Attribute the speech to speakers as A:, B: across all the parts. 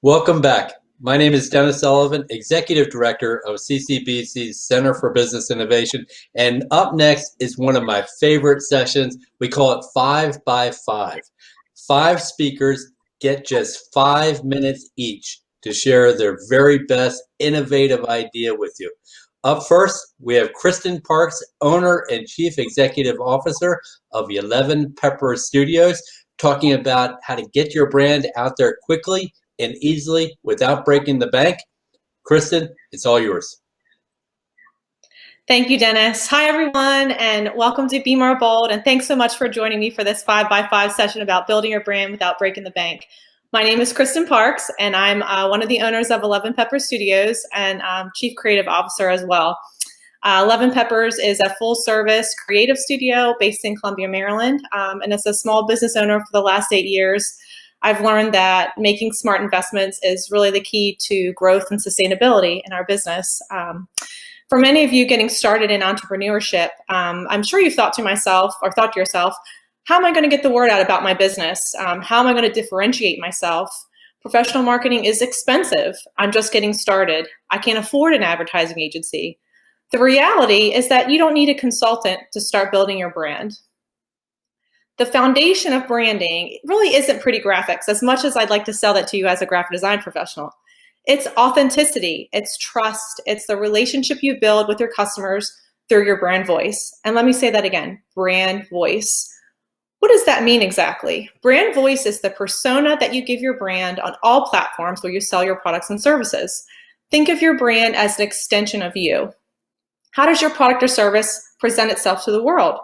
A: Welcome back. My name is Dennis Sullivan, Executive Director of CCBC's Center for Business Innovation. And up next is one of my favorite sessions. We call it 5 by 5. 5 speakers get just 5 minutes each to share their very best innovative idea with you. Up first, we have Kristen Parks, owner and Chief Executive Officer of 11 Pepper Studios, talking about how to get your brand out there quickly and easily without breaking the bank. Kristen, it's all yours.
B: Thank you, Dennis. Hi, everyone, and welcome to Be More Bold. And thanks so much for joining me for this 5 by 5 session about building your brand without breaking the bank. My name is Kristen Parks, and I'm one of the owners of 11 Pepper Studios and Chief Creative Officer as well. 11 Peppers is a full-service creative studio based in Columbia, Maryland, and as a small business owner for the last 8 years, I've learned that making smart investments is really the key to growth and sustainability in our business. For many of you getting started in entrepreneurship, I'm sure you've thought to yourself, how am I going to get the word out about my business? How am I going to differentiate myself? Professional marketing is expensive. I'm just getting started. I can't afford an advertising agency. The reality is that you don't need a consultant to start building your brand. The foundation of branding really isn't pretty graphics, as much as I'd like to sell that to you as a graphic design professional. It's authenticity, it's trust, it's the relationship you build with your customers through your brand voice. And let me say that again, brand voice. What does that mean exactly? Brand voice is the persona that you give your brand on all platforms where you sell your products and services. Think of your brand as an extension of you. How does your product or service present itself to the world?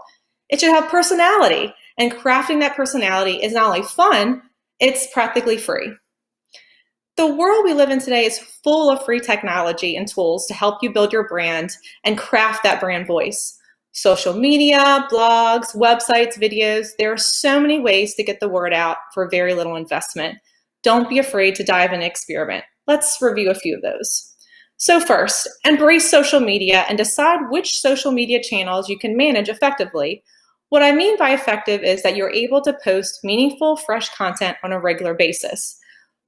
B: It should have personality. And crafting that personality is not only fun, it's practically free. The world we live in today is full of free technology and tools to help you build your brand and craft that brand voice. Social media, blogs, websites, videos, there are so many ways to get the word out for very little investment. Don't be afraid to dive in and experiment. Let's review a few of those. So first, embrace social media and decide which social media channels you can manage effectively. What I mean by effective is that you're able to post meaningful, fresh content on a regular basis.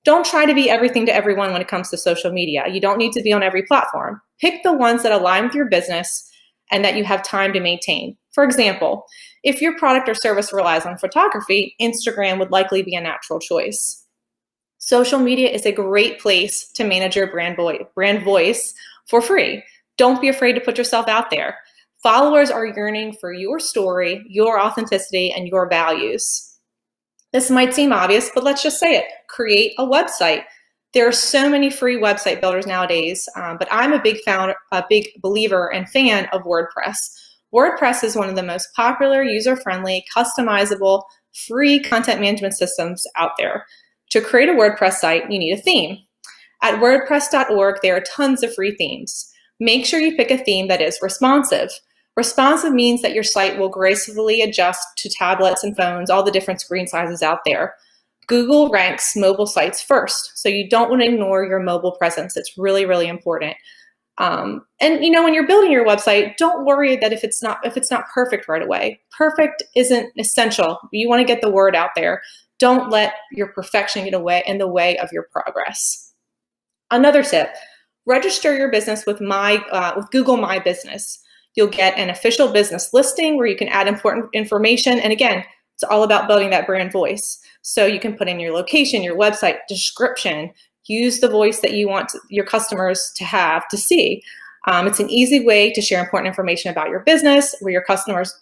B: Don't try to be everything to everyone when it comes to social media. You don't need to be on every platform. Pick the ones that align with your business and that you have time to maintain. For example, if your product or service relies on photography, Instagram would likely be a natural choice. Social media is a great place to manage your brand voice for free. Don't be afraid to put yourself out there. Followers are yearning for your story, your authenticity, and your values. This might seem obvious, but let's just say it. Create a website. There are so many free website builders nowadays, but I'm a big believer and fan of WordPress. WordPress is one of the most popular, user-friendly, customizable, free content management systems out there. To create a WordPress site, you need a theme. At wordpress.org, there are tons of free themes. Make sure you pick a theme that is responsive. Responsive means that your site will gracefully adjust to tablets and phones, all the different screen sizes out there. Google ranks mobile sites first, so you don't want to ignore your mobile presence. It's really, really important. And when you're building your website, don't worry that if it's not perfect right away. Perfect isn't essential. You want to get the word out there. Don't let your perfection get in the way of your progress. Another tip: register your business with Google My Business. You'll get an official business listing where you can add important information. And again, it's all about building that brand voice. So you can put in your location, your website, description, use the voice that you want your customers to see. It's an easy way to share important information about your business when your customers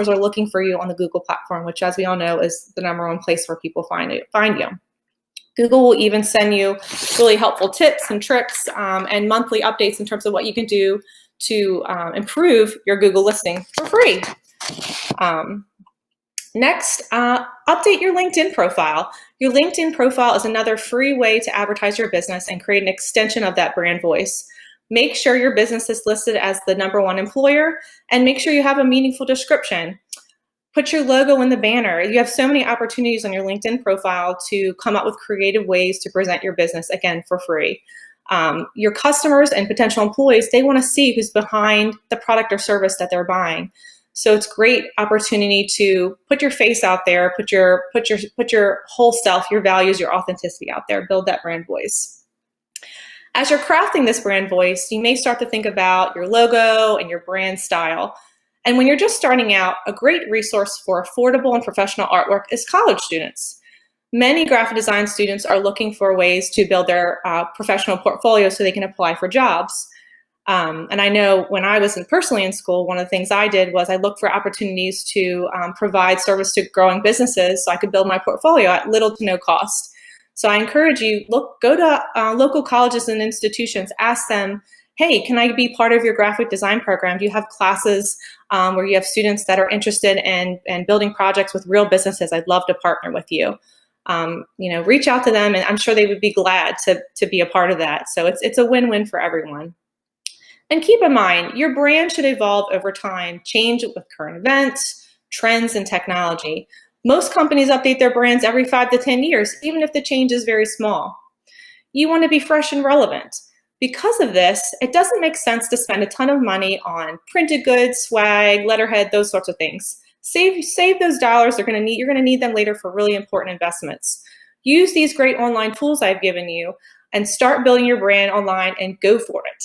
B: are looking for you on the Google platform, which, as we all know, is the #1 place where people find you. Google will even send you really helpful tips and tricks and monthly updates in terms of what you can do to improve your Google listing for free. Next, update your LinkedIn profile. Your LinkedIn profile is another free way to advertise your business and create an extension of that brand voice. Make sure your business is listed as the #1 employer, and make sure you have a meaningful description. Put your logo in the banner. You have so many opportunities on your LinkedIn profile to come up with creative ways to present your business, again, for free. Your customers and potential employees, they want to see who's behind the product or service that they're buying. So it's great opportunity to put your face out there, put your whole self, your values, your authenticity out there, build that brand voice. As you're crafting this brand voice, you may start to think about your logo and your brand style. And when you're just starting out, a great resource for affordable and professional artwork is college students. Many graphic design students are looking for ways to build their professional portfolio so they can apply for jobs. And I know when I was personally in school, one of the things I did was I looked for opportunities to provide service to growing businesses so I could build my portfolio at little to no cost. So I encourage you, go to local colleges and institutions, ask them, hey, can I be part of your graphic design program? Do you have classes where you have students that are interested in building projects with real businesses? I'd love to partner with you. Reach out to them, and I'm sure they would be glad to be a part of that. So it's a win-win for everyone. And keep in mind, your brand should evolve over time, change with current events, trends, and technology. Most companies update their brands every 5 to 10 years, even if the change is very small. You want to be fresh and relevant. Because of this, it doesn't make sense to spend a ton of money on printed goods, swag, letterhead, those sorts of things. Save those dollars. You're going to need them later for really important investments. Use these great online tools I've given you and start building your brand online and go for it.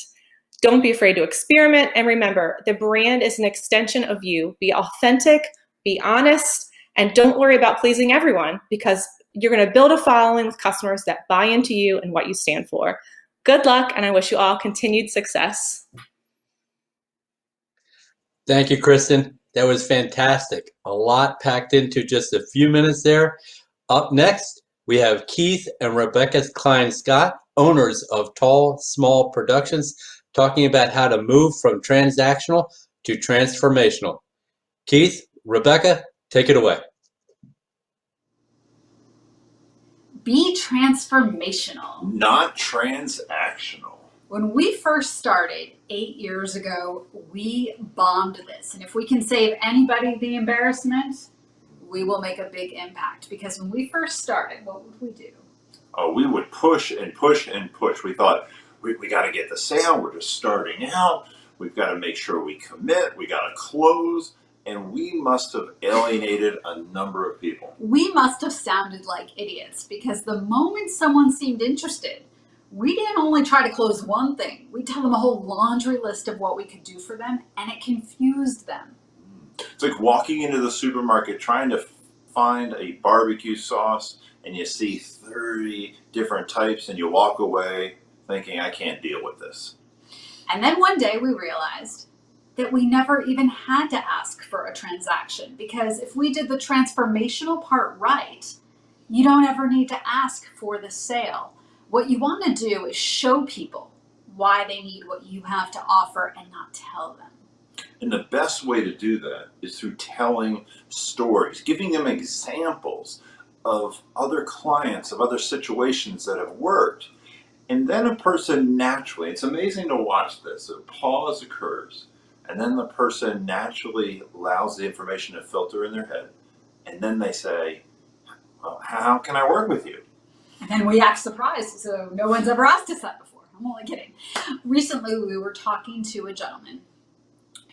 B: Don't be afraid to experiment. And remember, the brand is an extension of you. Be authentic, be honest, and don't worry about pleasing everyone, because you're going to build a following with customers that buy into you and what you stand for. Good luck, and I wish you all continued success.
A: Thank you, Kristen. That was fantastic. A lot packed into just a few minutes there. Up next, we have Keith and Rebecca Klein-Scott, owners of Tall Small Productions, talking about how to move from transactional to transformational. Keith, Rebecca, take it away.
C: Be transformational,
D: not transactional.
C: When we first started 8 years ago, we bombed this. And if we can save anybody the embarrassment, we will make a big impact. Because when we first started, what would we do?
D: Oh, we would push and push and push. We thought, we got to get the sale. We're just starting out. We've got to make sure we commit. We got to close. And we must have alienated a number of people.
C: We must have sounded like idiots, because the moment someone seemed interested, we didn't only try to close one thing. We'd tell them a whole laundry list of what we could do for them, and it confused them.
D: It's like walking into the supermarket trying to find a barbecue sauce, and you see 30 different types, and you walk away thinking, I can't deal with this.
C: And then one day we realized that we never even had to ask for a transaction, because if we did the transformational part right, you don't ever need to ask for the sale. What you want to do is show people why they need what you have to offer and not tell them.
D: And the best way to do that is through telling stories, giving them examples of other clients, of other situations that have worked. And then a person naturally, it's amazing to watch this, a pause occurs, and then the person naturally allows the information to filter in their head. And then they say, well, how can I work with you?
C: And then we act surprised, so no one's ever asked us that before. I'm only kidding. Recently, we were talking to a gentleman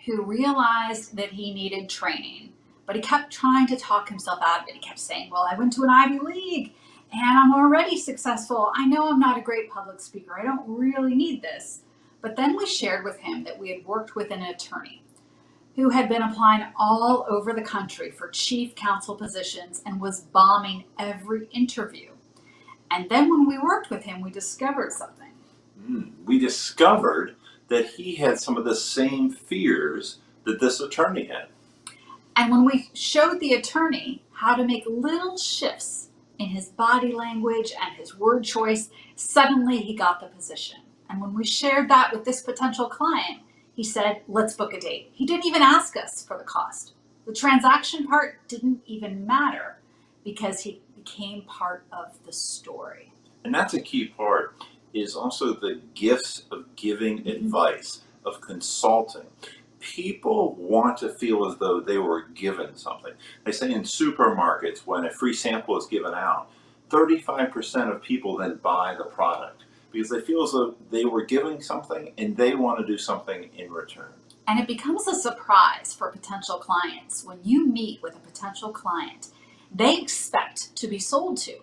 C: who realized that he needed training, but he kept trying to talk himself out of it. He kept saying, well, I went to an Ivy League and I'm already successful. I know I'm not a great public speaker. I don't really need this. But then we shared with him that we had worked with an attorney who had been applying all over the country for chief counsel positions and was bombing every interview. And then when we worked with him, we discovered something.
D: We discovered that he had some of the same fears that this attorney had.
C: And when we showed the attorney how to make little shifts in his body language and his word choice, suddenly he got the position. And when we shared that with this potential client, he said, let's book a date. He didn't even ask us for the cost. The transaction part didn't even matter because he became part of the story.
D: And that's a key part, is also the gifts of giving advice, of consulting. People want to feel as though they were given something. They say in supermarkets, when a free sample is given out, 35% of people then buy the product because they feel as though they were giving something and they want to do something in return.
C: And it becomes a surprise for potential clients. When you meet with a potential client, they expect to be sold to.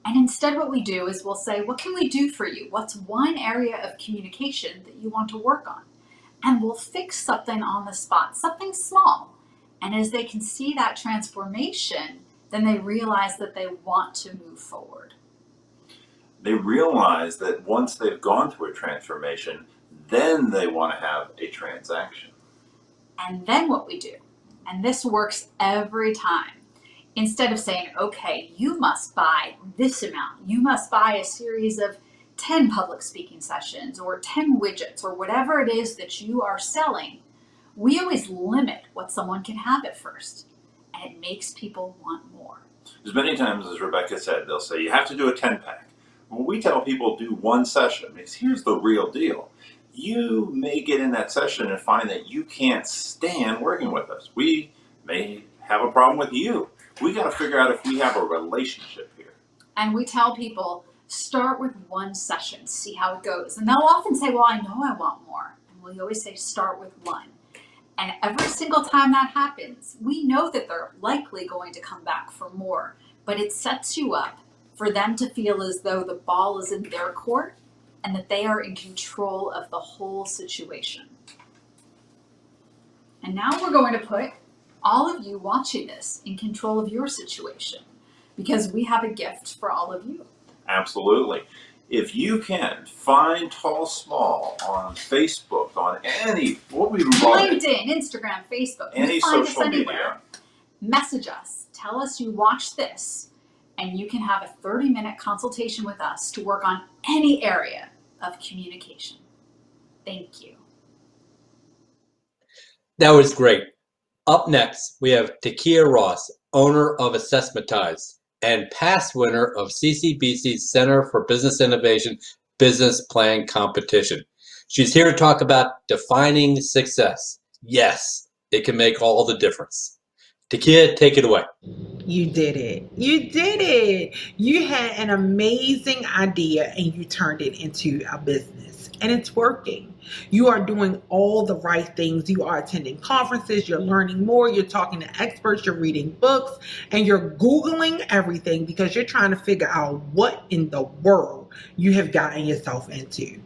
C: And instead, what we do is we'll say, what can we do for you? What's one area of communication that you want to work on? And we'll fix something on the spot, something small. And as they can see that transformation, then they realize that they want to move forward.
D: They realize that once they've gone through a transformation, then they want to have a transaction.
C: And then what we do, and this works every time, instead of saying, okay, you must buy this amount, you must buy a series of 10 public speaking sessions or 10 widgets or whatever it is that you are selling, we always limit what someone can have at first. And it makes people want more.
D: As many times as Rebecca said, they'll say, you have to do a 10-pack. When we tell people do one session, because here's the real deal. You may get in that session and find that you can't stand working with us. We may have a problem with you. We got to figure out if we have a relationship here.
C: And we tell people, start with one session, see how it goes. And they'll often say, well, I know I want more. And we always say, start with one. And every single time that happens, we know that they're likely going to come back for more. But it sets you up for them to feel as though the ball is in their court and that they are in control of the whole situation. And now we're going to put all of you watching this in control of your situation, because we have a gift for all of you.
D: Absolutely. If you can find Tall Small on Facebook, on any, what we love
C: LinkedIn, Instagram, Facebook,
D: any
C: find
D: social
C: us anywhere.
D: media.
C: Message us. Tell us you watched this, and you can have a 30-minute consultation with us to work on any area of communication. Thank you.
A: That was great. Up next, we have Takia Ross, owner of Assessmentize and past winner of CCBC's Center for Business Innovation Business Plan Competition. She's here to talk about defining success. Yes, it can make all the difference. Takia, take it away.
E: You did it. You did it. You had an amazing idea and you turned it into a business, and it's working. You are doing all the right things. You are attending conferences, you're learning more, you're talking to experts, you're reading books, and you're Googling everything because you're trying to figure out what in the world you have gotten yourself into.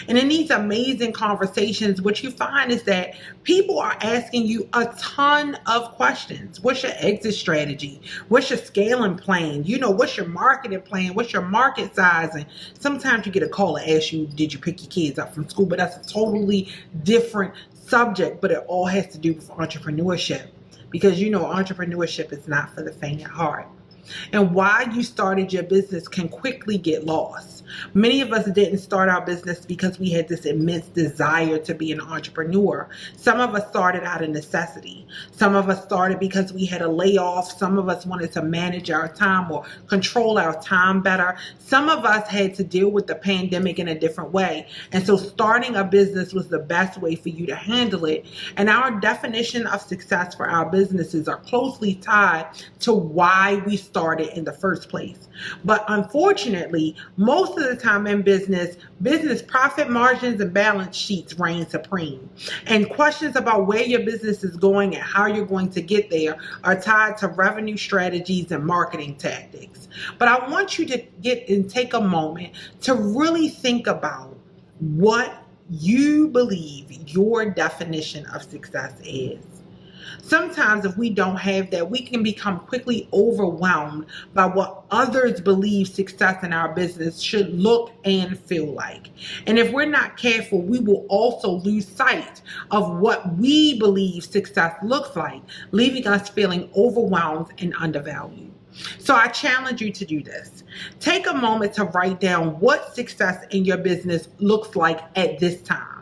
E: And in these amazing conversations, what you find is that people are asking you a ton of questions. What's your exit strategy? What's your scaling plan? What's your marketing plan? What's your market size? And sometimes you get a call to ask you, did you pick your kids up from school? But that's a totally different subject, but it all has to do with entrepreneurship, because entrepreneurship is not for the faint of heart. And why you started your business can quickly get lost. Many of us didn't start our business because we had this immense desire to be an entrepreneur. Some of us started out of necessity. Some of us started because we had a layoff. Some of us wanted to manage our time or control our time better. Some of us had to deal with the pandemic in a different way. And so starting a business was the best way for you to handle it. And our definition of success for our businesses are closely tied to why we started in the first place. But unfortunately, most of the time in business profit margins and balance sheets reign supreme. And questions about where your business is going and how you're going to get there are tied to revenue strategies and marketing tactics. But I want you to take a moment to really think about what you believe your definition of success is. Sometimes if we don't have that, we can become quickly overwhelmed by what others believe success in our business should look and feel like. And if we're not careful, we will also lose sight of what we believe success looks like, leaving us feeling overwhelmed and undervalued. So I challenge you to do this. Take a moment to write down what success in your business looks like at this time.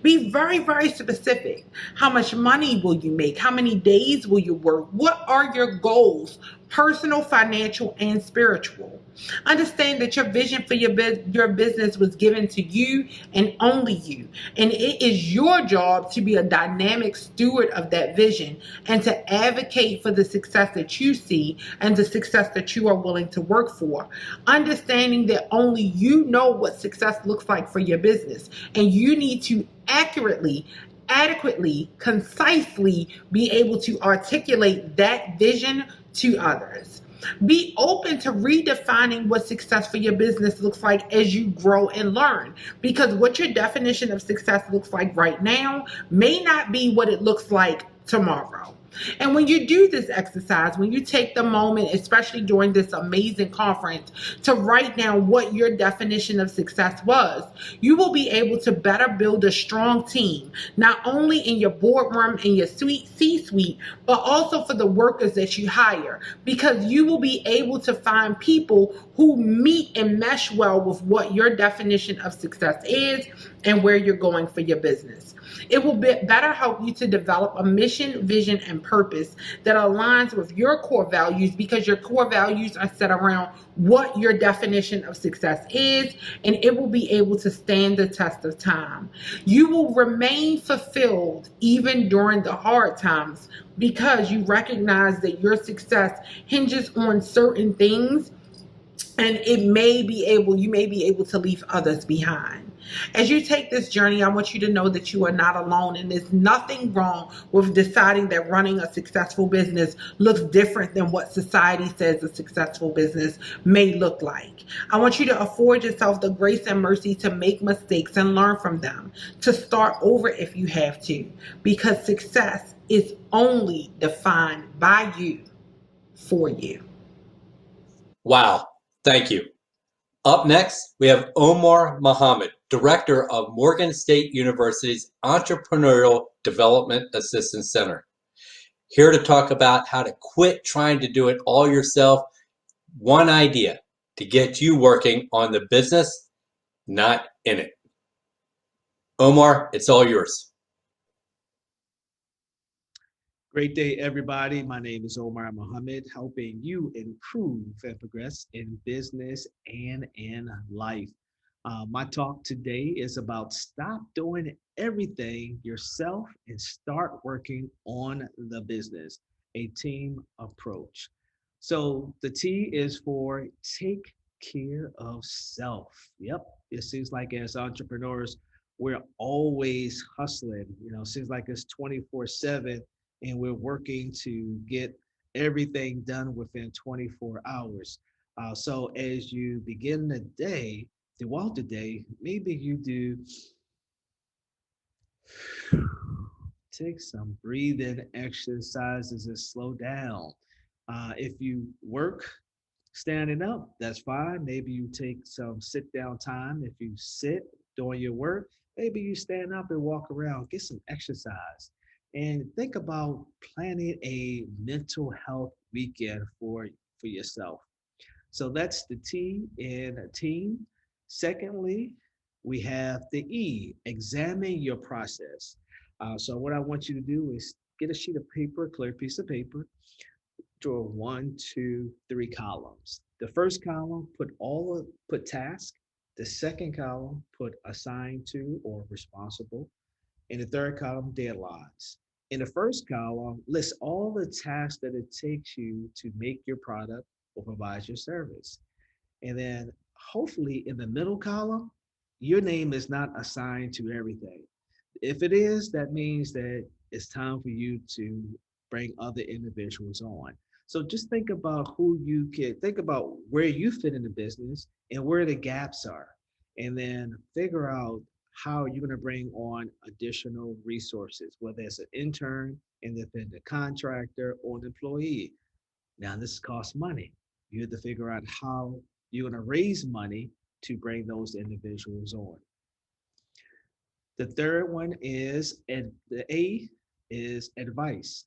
E: Be very, very specific. How much money will you make? How many days will you work? What are your goals? Personal, financial, and spiritual. Understand that your vision for your business was given to you and only you. And it is your job to be a dynamic steward of that vision and to advocate for the success that you see and the success that you are willing to work for. Understanding that only you know what success looks like for your business, and you need to accurately adequately, concisely be able to articulate that vision to others. Be open to redefining what success for your business looks like as you grow and learn. Because what your definition of success looks like right now may not be what it looks like tomorrow. And when you do this exercise, when you take the moment, especially during this amazing conference, to write down what your definition of success was, you will be able to better build a strong team, not only in your boardroom and your C-suite, but also for the workers that you hire, because you will be able to find people who meet and mesh well with what your definition of success is and where you're going for your business. It will better help you to develop a mission, vision, and purpose that aligns with your core values, because your core values are set around what your definition of success is, and it will be able to stand the test of time. You will remain fulfilled even during the hard times, because you recognize that your success hinges on certain things, and you may be able to leave others behind. As you take this journey, I want you to know that you are not alone, and there's nothing wrong with deciding that running a successful business looks different than what society says a successful business may look like. I want you to afford yourself the grace and mercy to make mistakes and learn from them, to start over if you have to, because success is only defined by you, for you.
A: Wow. Thank you. Up next, we have Omar Mohammed, Director of Morgan State University's Entrepreneurial Development Assistance Center. Here to talk about how to quit trying to do it all yourself. One idea to get you working on the business, not in it. Omar, it's all yours.
F: Great day, everybody. My name is Omar Mohammed, helping you improve and progress in business and in life. My talk today is about stop doing everything yourself and start working on the business, a team approach. So the T is for take care of self. Yep, it seems like as entrepreneurs, we're always hustling. Seems like it's 24/7 and we're working to get everything done within 24 hours. So as you begin the day, throughout the day, maybe you do take some breathing exercises and slow down. If you work standing up, that's fine. Maybe you take some sit down time. If you sit doing your work, maybe you stand up and walk around, get some exercise. And think about planning a mental health weekend for yourself. So that's the T in a team. Secondly, we have the E, examine your process. So what I want you to do is get a sheet of paper, clear piece of paper, draw 1, 2, 3 columns. The first column, put task. The second column, put assigned to or responsible. In the third column, deadlines. In the first column, list all the tasks that it takes you to make your product or provide your service. And then hopefully in the middle column, your name is not assigned to everything. If it is, that means that it's time for you to bring other individuals on. So just think about think about where you fit in the business and where the gaps are, and then figure out how you're going to bring on additional resources, whether it's an intern, independent contractor, or an employee. Now, this costs money. You have to figure out how you're going to raise money to bring those individuals on. The third one is, and the A is advice.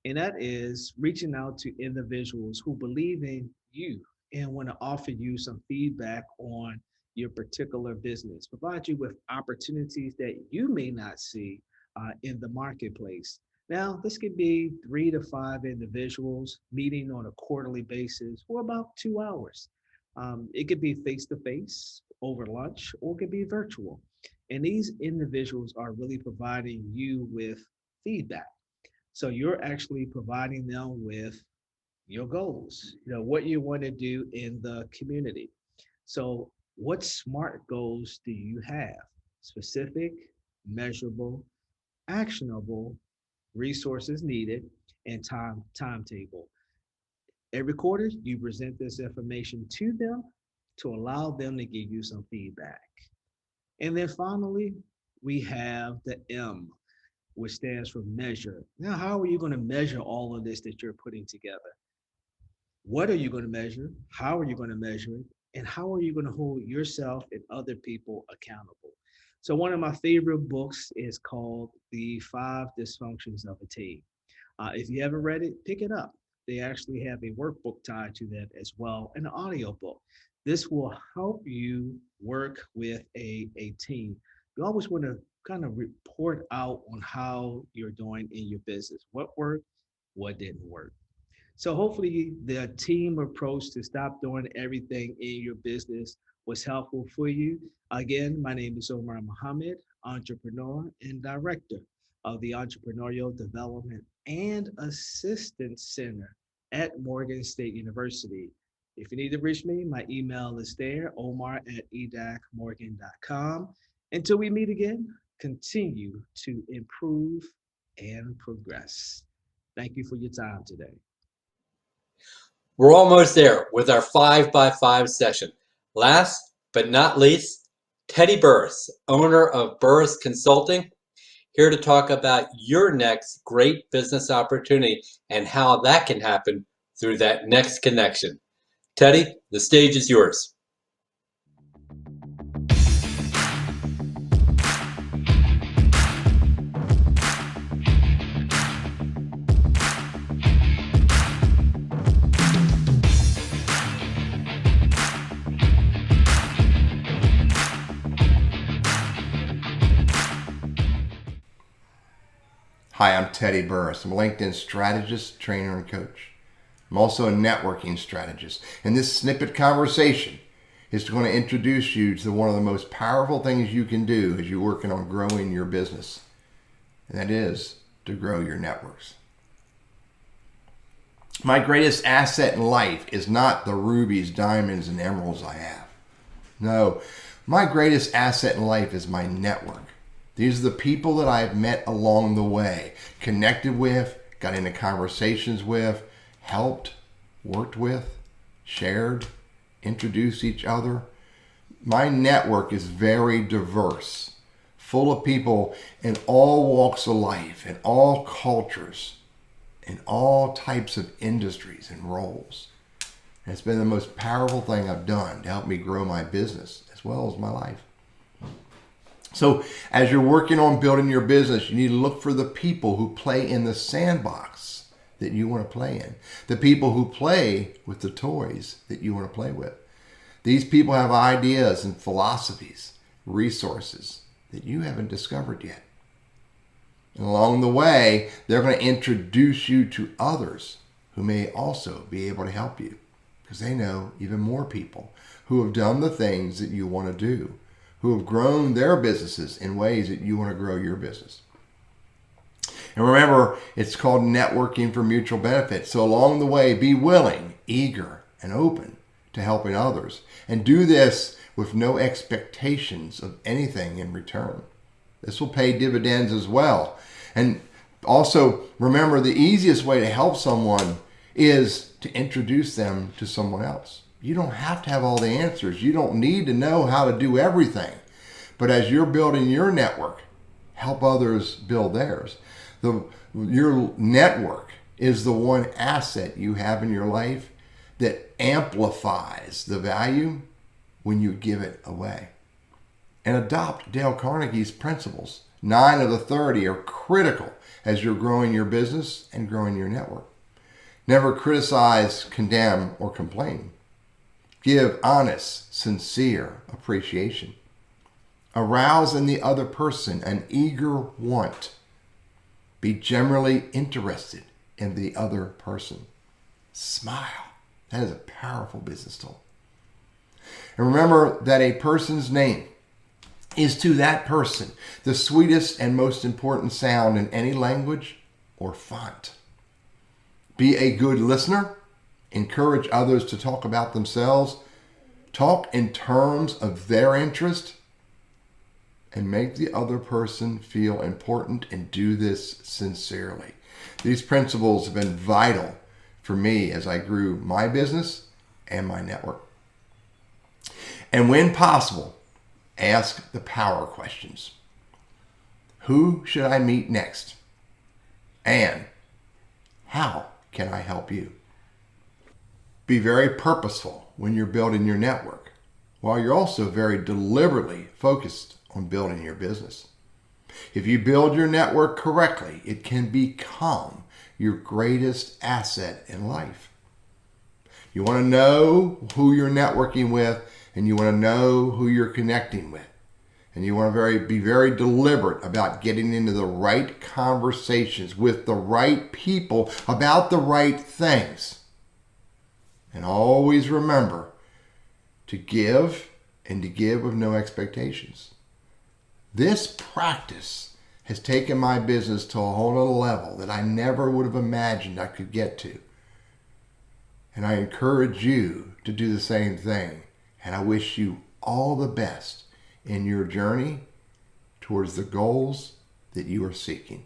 F: And that is reaching out to individuals who believe in you and want to offer you some feedback on your particular business, provide you with opportunities that you may not see in the marketplace. Now, this could be 3 to 5 individuals meeting on a quarterly basis for about 2 hours. It could be face to face over lunch, or it could be virtual. And these individuals are really providing you with feedback. So you're actually providing them with your goals, what you want to do in the community. So what SMART goals do you have? Specific, measurable, actionable resources needed, and timetable. Every quarter, you present this information to them to allow them to give you some feedback. And then finally, we have the M, which stands for measure. Now, how are you going to measure all of this that you're putting together? What are you going to measure? How are you going to measure it? And how are you going to hold yourself and other people accountable? So, one of my favorite books is called The Five Dysfunctions of a Team. If you haven't read it, pick it up. They actually have a workbook tied to that as well, an audio book. This will help you work with a team. You always want to kind of report out on how you're doing in your business. What worked, what didn't work. So hopefully the team approach to stop doing everything in your business was helpful for you. Again, my name is Omar Mohammed, entrepreneur and director of the Entrepreneurial Development and Assistance Center at Morgan State University. If you need to reach me, my email is there, omar@edacmorgan.com. Until we meet again, continue to improve and progress. Thank you for your time today.
A: We're almost there with our 5x5 session. Last but not least, Teddy Burris, owner of Burris Consulting, here to talk about your next great business opportunity and how that can happen through that next connection. Teddy, the stage is yours.
G: Hi, I'm Teddy Burris. I'm a LinkedIn strategist, trainer, and coach. I'm also a networking strategist. And this snippet conversation is going to introduce you to one of the most powerful things you can do as you're working on growing your business. And that is to grow your networks. My greatest asset in life is not the rubies, diamonds, and emeralds I have. No, my greatest asset in life is my network. These are the people that I've met along the way, connected with, got into conversations with, helped, worked with, shared, introduced each other. My network is very diverse, full of people in all walks of life, in all cultures, in all types of industries and roles. And it's been the most powerful thing I've done to help me grow my business as well as my life. So as you're working on building your business, you need to look for the people who play in the sandbox that you want to play in. The people who play with the toys that you want to play with. These people have ideas and philosophies, resources that you haven't discovered yet. And along the way, they're going to introduce you to others who may also be able to help you because they know even more people who have done the things that you want to do, who have grown their businesses in ways that you want to grow your business. And remember, it's called networking for mutual benefit. So along the way, be willing, eager, and open to helping others. And do this with no expectations of anything in return. This will pay dividends as well. And also, remember, the easiest way to help someone is to introduce them to someone else. You don't have to have all the answers. You don't need to know how to do everything. But as you're building your network, help others build theirs. Your network is the one asset you have in your life that amplifies the value when you give it away. And adopt Dale Carnegie's principles. 9 of the 30 are critical as you're growing your business and growing your network. Never criticize, condemn, or complain. Give honest, sincere appreciation. Arouse in the other person an eager want. Be generally interested in the other person. Smile. That is a powerful business tool. And remember that a person's name is to that person the sweetest and most important sound in any language or font. Be a good listener. Encourage others to talk about themselves. Talk in terms of their interest. and make the other person feel important, and do this sincerely. These principles have been vital for me as I grew my business and my network. And when possible, ask the power questions. Who should I meet next? And how can I help you? Be very purposeful when you're building your network, while you're also very deliberately focused on building your business. If you build your network correctly, it can become your greatest asset in life. You want to know who you're networking with, and you want to know who you're connecting with. And you want to be very deliberate about getting into the right conversations with the right people about the right things. And always remember to give, and to give with no expectations. This practice has taken my business to a whole other level that I never would have imagined I could get to. And I encourage you to do the same thing. And I wish you all the best in your journey towards the goals that you are seeking.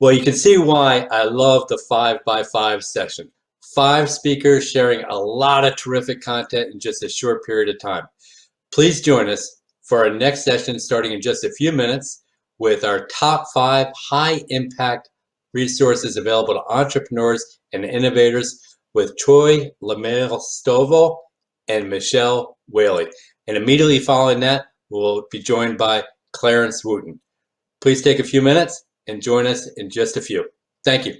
A: Well, you can see why I love the 5x5 session. 5 speakers sharing a lot of terrific content in just a short period of time. Please join us for our next session starting in just a few minutes with our top 5 high-impact resources available to entrepreneurs and innovators with Troy Lemire-Stovall and Michelle Whaley. And immediately following that, we'll be joined by Clarence Wooten. Please take a few minutes and join us in just a few. Thank you.